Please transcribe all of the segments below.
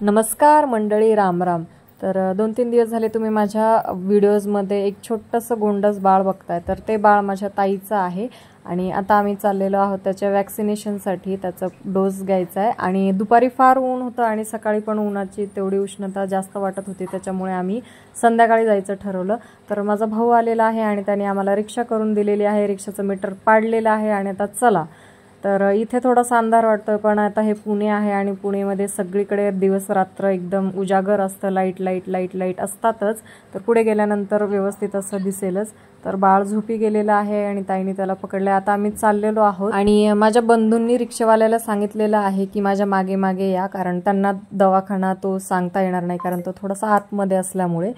नमस्कार मंडळी, राम राम। तर 2-3 दिवस झाले तुम्ही माझ्या व्हिडिओजमध्ये एक छोटंसं गोंडस बाळ बघताय। तर ते बाळ माझ्या ताईचं आहे आणि आता आम्ही चाललेलो आहोत त्याच्या वॅक्सिनेशनसाठी। त्याचा डोस घ्यायचा आहे आणि दुपारी फार ऊन होतं आणि सकाळी पण उन्हाची तेवढी उष्णता जास्त वाटत होती, त्याच्यामुळे आम्ही संध्याकाळी जायचं ठरवलं। तर माझा भाऊ आलेला आहे आणि त्याने आम्हाला रिक्षा करून दिलेली आहे, रिक्षाचं मीटर पाडलेलं आहे आणि आता चला। तर इथे थोडासा अंधार वाटतोय, पण आता हे पुणे आहे आणि पुणेमध्ये सगळीकडे दिवस रात्र एकदम उजागर असतं, लाईट असतातच। तर पुढे गेल्यानंतर व्यवस्थित असं दिसेलच। तर बाळ झोपी गेलेलं आहे आणि ताईने त्याला पकडले। आता आम्ही चाललेलो आहोत आणि माझ्या बंधूंनी रिक्षावाल्याला सांगितलेलं आहे की माझ्या मागे मागे या, कारण त्यांना दवाखाना तो सांगता येणार नाही, कारण तो थोडासा आतमध्ये असल्यामुळे।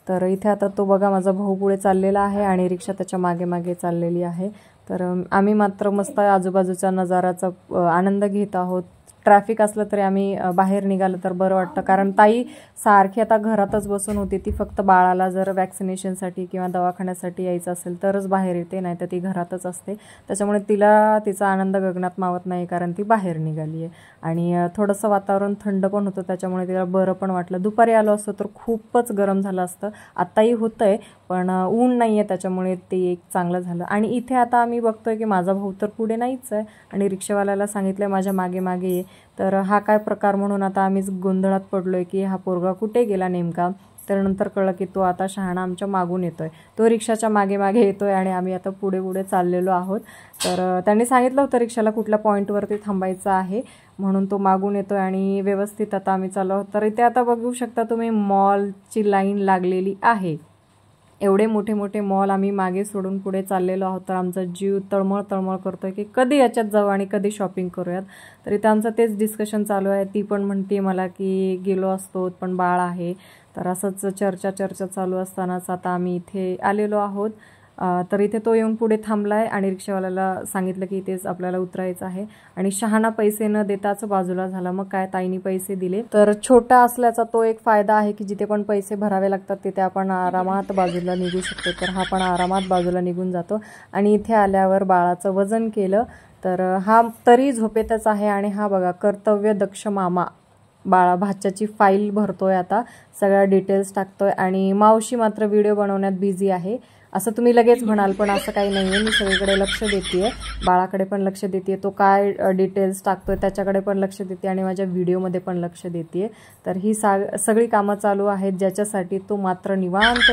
तर इथे आता तो बघा माझा भाऊ पुढे चाललेला आहे आणि रिक्षा त्याच्या मागे मागे चाललेली आहे। तर आम्ही मात्र मस्त आजूबाजूच्या नजाराचा आनंद घेत आहोत। ट्रॅफिक असलं तरी आम्ही बाहेर निघालं तर बरं वाटतं, कारण ताई सारखी आता घरातच बसून होती। ती फक्त बाळाला जर वॅक्सिनेशनसाठी किंवा दवाखान्यासाठी यायचं असेल तरच बाहेर येते, नाही तर ती घरातच असते। त्याच्यामुळे तिला तिचा आनंद गगनात मावत नाही, कारण ती बाहेर निघाली आहे आणि थोडंसं वातावरण थंड पण होतं, त्याच्यामुळे तिला बरं पण वाटलं। दुपारी आलो असतो तर खूपच गरम झालं असतं, आत्ताही होतंय पण ऊन नाही आहे, त्याच्यामुळे ते एक चांगलं झालं। आणि इथे आता आम्ही बघतोय की माझा भाऊ तर पुढे नाहीच आहे आणि रिक्षावाल्याला सांगितलं माझ्या मागे मागे ये। तर हा काय प्रकार म्हणून आता आम्हीच गोंधळात पडलोय की हा पोरगा कुठे गेला नेमका। तर नंतर कळलं की तो आता शहाणा आमच्या मागून येतोय, तो रिक्षाच्या मागे मागे येतोय आणि आम्ही आता पुढे पुढे चाललेलो आहोत। तर त्यांनी सांगितलं होतं रिक्षाला कुठल्या पॉईंटवरती थांबायचं आहे, म्हणून तो मागून येतोय आणि व्यवस्थित आता आम्ही चाललो आहोत। तर इथे आता बघू शकता तुम्ही मॉलची लाईन लागलेली आहे। एवढे मोठे मोठे मॉल आम्ही मागे सोडून पुढे चाललेलो आहोत। तर आमचा जीव तळमळ तळमळ करतोय की कधी याच्यात जाऊ आणि कधी शॉपिंग करूयात। तर इथं आमचं तेच डिस्कशन चालू आहे। ती पण म्हणते मला की गेलो असतो पण बाळ आहे। तर असंच चर्चा चालू असतानाच आता आम्ही इथे आलेलो आहोत। तर इथे तो येऊन पुढे थांबलाय आणि रिक्षावाल्याला सांगितलं की इथेच आपल्याला उतरायचं आहे आणि शहाणा पैसे न देताच बाजूला झाला। मग काय, ताईनी पैसे दिले। तर छोटा असल्याचा तो एक फायदा आहे की जिथे पण पैसे भरावे लागतात तिथे आपण आरामात बाजूला निघू शकतो। तर हा पण आरामात बाजूला निघून जातो आणि इथे आल्यावर बाळाचं वजन केलं। तर हा तरी झोपेतच आहे आणि हा बघा कर्तव्य दक्ष मामा भाच्याची फाईल भरतोय, आता सगळ्या डिटेल्स टाकतोय आणि मावशी मात्र व्हिडिओ बनवण्यात बिझी आहे। असं तुम्ही लगेच म्हणाल, पण असं काही नाहीये, मी सगळीकडे लक्ष देतेय, बाळाकडे पण लक्ष देतेय, तो काय डिटेल्स टाकतोय त्याच्याकडे पण लक्ष देते आणि माझ्या व्हिडिओमध्ये पण लक्ष देतेय। तर ही सगळी कामं चालू आहेत ज्याच्यासाठी तो मात्र निवांत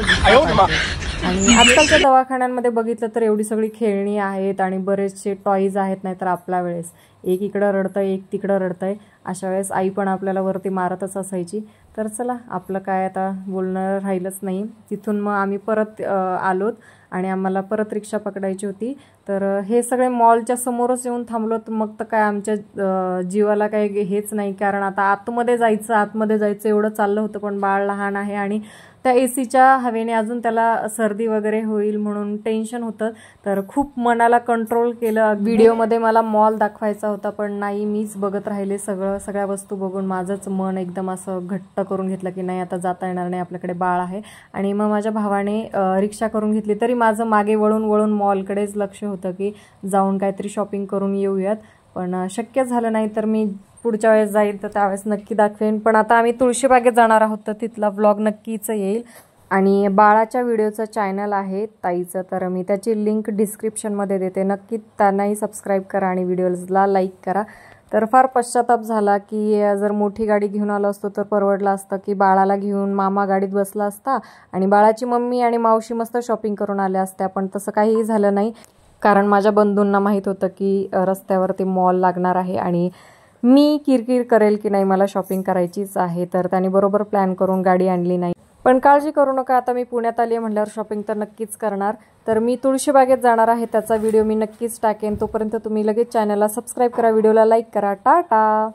आणि आजकालच्या दवाखान्यांमध्ये बघितलं तर एवढी सगळी खेळणी आहेत आणि बरेचसे टॉईज आहेत, नाहीतर आपल्या वेळेस एक इकडं रडतंय एक तिकडं रडतंय, अशा वेळेस आई पण आपल्याला वरती मारतच असायची। तर चला, आपलं काय आता बोलणं राहिलंच नाही। तिथून मग आम्ही परत आलोत आणि आम्हाला परत रिक्षा पकडायची होती। तर हे सगळे मॉलच्या समोरच येऊन थांबलोत। मग तर काय आमच्या जीवाला काही हेच नाही, कारण आता आतमध्ये जायचं एवढं चाललं होतं, पण बाळ लहान आहे आणि त्या एसीच्या हवेने अजून त्याला सर्दी वगैरे होईल म्हणून टेन्शन होतं। तर खूप मनाला कंट्रोल केलं। व्हिडिओमध्ये मला मॉल दाखवायचा होता पण नाही, मीच बघत राहिले सगळ्या वस्तू बघून माझंच मन एकदम असं घट्ट करून घेतलं की नाही आता जाता येणार नाही, आपल्याकडे बाळ आहे। आणि मग माझ्या भावाने रिक्षा करून घेतली, तरी माझं मागे वळून मॉलकडेच लक्ष होतं की जाऊन काहीतरी शॉपिंग करून येऊयात, पण शक्य झालं नाही। तर मी पुढच्या वेळेस जाईल तर त्यावेळेस नक्की दाखवेन। पण आता आम्ही तुळशीबागेत जाणार आहोत तर तिथला व्लॉग नक्कीच येईल आणि बाळाच्या व्हिडिओचं चॅनल आहे ताईचं, तर मी त्याची लिंक डिस्क्रिप्शनमध्ये देते, नक्की त्यांनाही सबस्क्राईब करा आणि व्हिडिओजला लाईक करा। तर फार पश्चाताप झाला की जर मोठी गाडी घेऊन आलो असतो तर परवडलं असतं, की बाळाला घेऊन मामा गाडीत बसला असता आणि बाळाची मम्मी आणि मावशी मस्त शॉपिंग करून आल्या असत्या, पण तसं काहीही झालं नाही, कारण माझ्या बंधूंना माहीत होतं की रस्त्यावरती मॉल लागणार आहे आणि मी किरकिर करेल की नाही मला शॉपिंग करायचीच आहे। तर त्यांनी बरोबर प्लॅन करून गाडी आणली नाही। पण काळजी करू नका, आता मी पुण्यात आली आहे म्हटल्यावर शॉपिंग तर नक्कीच करणार। तर मी तुळशीबागेत जाणार आहे, त्याचा व्हिडिओ मी नक्कीच टाकेन। तोपर्यंत तुम्ही लगेच चॅनलला सबस्क्राईब करा, व्हिडिओला लाईक करा। टाटा।